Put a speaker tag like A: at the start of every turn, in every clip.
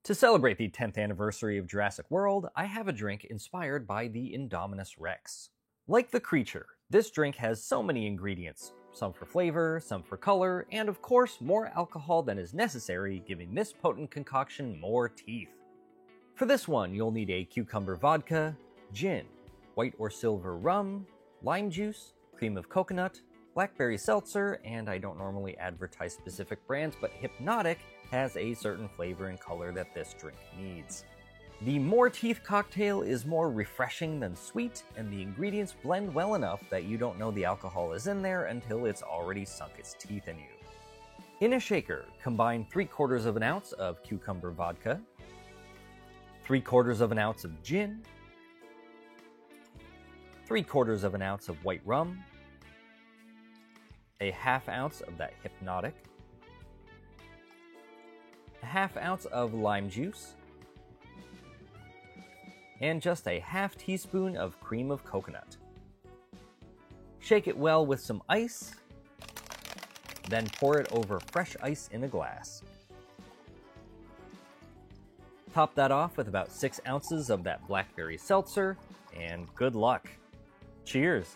A: To celebrate the 10th anniversary of Jurassic World, I have a drink inspired by the Indominus Rex. Like the creature, this drink has so many ingredients, some for flavor, some for color, and of course more alcohol than is necessary, giving this potent concoction more teeth. For this one, you'll need a cucumber vodka, gin, white or silver rum, lime juice, cream of coconut, blackberry seltzer, and I don't normally advertise specific brands, but Hypnotic has a certain flavor and color that this drink needs. The More Teeth cocktail is more refreshing than sweet, and the ingredients blend well enough that you don't know the alcohol is in there until it's already sunk its teeth in you. In a shaker, combine 3/4 of an ounce of cucumber vodka, 3/4 of an ounce of gin, 3/4 of an ounce of white rum, a half ounce of that Hypnotic, a half ounce of lime juice, and just a half teaspoon of cream of coconut. Shake it well with some ice, then pour it over fresh ice in a glass. Top that off with about 6 ounces of that blackberry seltzer, and good luck. Cheers!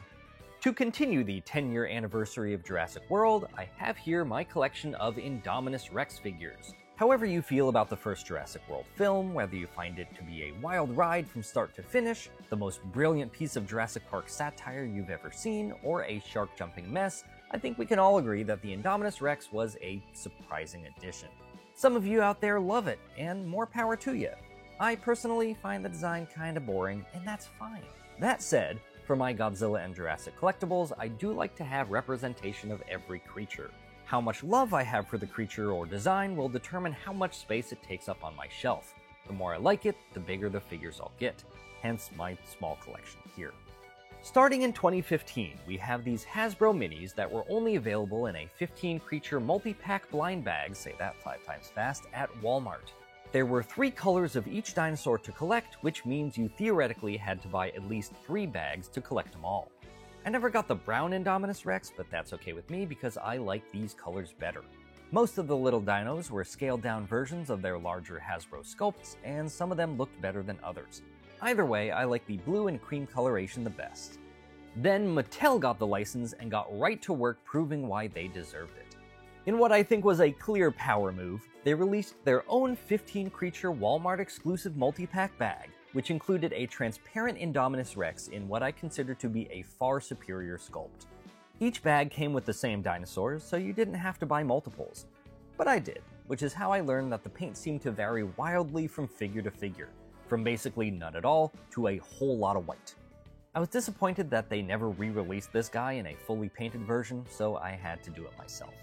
A: To continue the 10-year anniversary of Jurassic World, I have here my collection of Indominus Rex figures. However you feel about the first Jurassic World film, whether you find it to be a wild ride from start to finish, the most brilliant piece of Jurassic Park satire you've ever seen, or a shark-jumping mess, I think we can all agree that the Indominus Rex was a surprising addition. Some of you out there love it, and more power to you. I personally find the design kinda boring, and that's fine. That said, for my Godzilla and Jurassic collectibles, I do like to have representation of every creature. How much love I have for the creature or design will determine how much space it takes up on my shelf. The more I like it, the bigger the figures I'll get, hence my small collection here. Starting in 2015, we have these Hasbro minis that were only available in a 15-creature multi-pack blind bag, say that 5 times fast, at Walmart. There were 3 colors of each dinosaur to collect, which means you theoretically had to buy at least 3 bags to collect them all. I never got the brown Indominus Rex, but that's okay with me because I like these colors better. Most of the little dinos were scaled down versions of their larger Hasbro sculpts, and some of them looked better than others. Either way, I like the blue and cream coloration the best. Then Mattel got the license and got right to work proving why they deserved it. In what I think was a clear power move, they released their own 15-creature Walmart-exclusive multi-pack bag, which included a transparent Indominus Rex in what I consider to be a far superior sculpt. Each bag came with the same dinosaurs, so you didn't have to buy multiples. But I did, which is how I learned that the paint seemed to vary wildly from figure to figure, from basically none at all to a whole lot of white. I was disappointed that they never re-released this guy in a fully painted version, so I had to do it myself.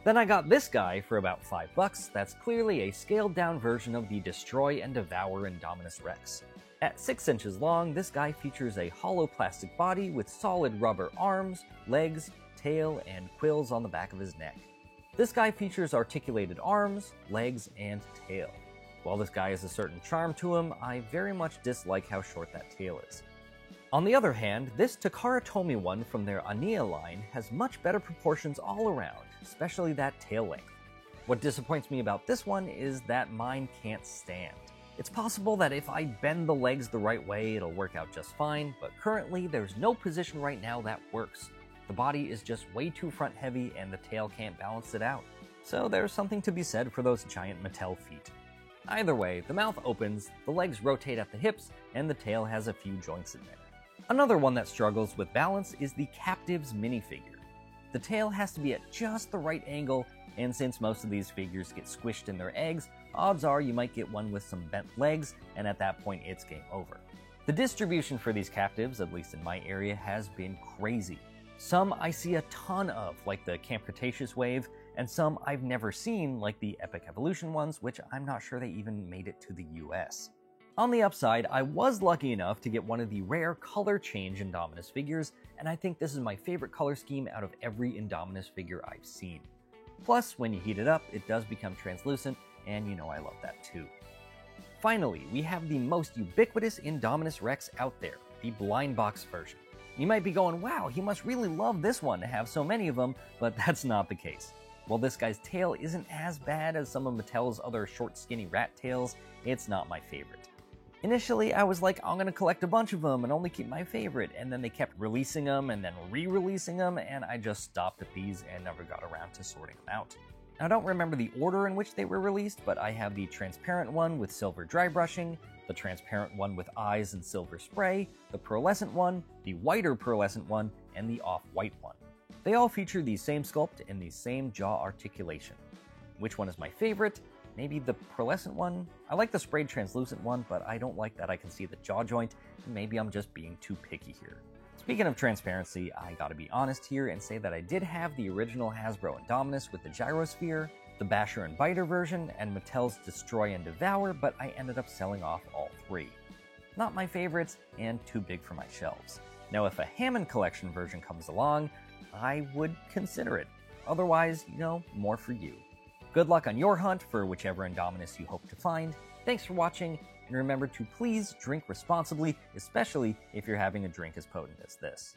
A: Then I got this guy for about $5 that's clearly a scaled down version of the Destroy and Devour Indominus Rex. At 6 inches long, this guy features a hollow plastic body with solid rubber arms, legs, tail, and quills on the back of his neck. This guy features articulated arms, legs, and tail. While this guy has a certain charm to him, I very much dislike how short that tail is. On the other hand, this Takara Tomy one from their Ania line has much better proportions all around, especially that tail length. What disappoints me about this one is that mine can't stand. It's possible that if I bend the legs the right way, it'll work out just fine, but currently there's no position right now that works. The body is just way too front heavy and the tail can't balance it out. So there's something to be said for those giant Mattel feet. Either way, the mouth opens, the legs rotate at the hips, and the tail has a few joints in there. Another one that struggles with balance is the Captives minifigure. The tail has to be at just the right angle, and since most of these figures get squished in their eggs, odds are you might get one with some bent legs, and at that point it's game over. The distribution for these Captives, at least in my area, has been crazy. Some I see a ton of, like the Camp Cretaceous wave, and some I've never seen, like the Epic Evolution ones, which I'm not sure they even made it to the US. On the upside, I was lucky enough to get one of the rare color change Indominus figures, and I think this is my favorite color scheme out of every Indominus figure I've seen. Plus, when you heat it up, it does become translucent, and you know I love that too. Finally, we have the most ubiquitous Indominus Rex out there, the blind box version. You might be going, wow, he must really love this one to have so many of them, but that's not the case. While this guy's tail isn't as bad as some of Mattel's other short skinny rat tails, it's not my favorite. Initially, I was like, I'm gonna collect a bunch of them and only keep my favorite, and then they kept releasing them and then re-releasing them, and I just stopped at these and never got around to sorting them out. I don't remember the order in which they were released, but I have the transparent one with silver dry brushing, the transparent one with eyes and silver spray, the pearlescent one, the whiter pearlescent one, and the off-white one. They all feature the same sculpt and the same jaw articulation. Which one is my favorite? Maybe the pearlescent one? I like the sprayed translucent one, but I don't like that I can see the jaw joint, and maybe I'm just being too picky here. Speaking of transparency, I gotta be honest here and say that I did have the original Hasbro Indominus with the gyrosphere, the Basher and Biter version, and Mattel's Destroy and Devour, but I ended up selling off all three. Not my favorites, and too big for my shelves. Now if a Hammond Collection version comes along, I would consider it. Otherwise, more for you. Good luck on your hunt for whichever Indominus you hope to find. Thanks for watching, and remember to please drink responsibly, especially if you're having a drink as potent as this.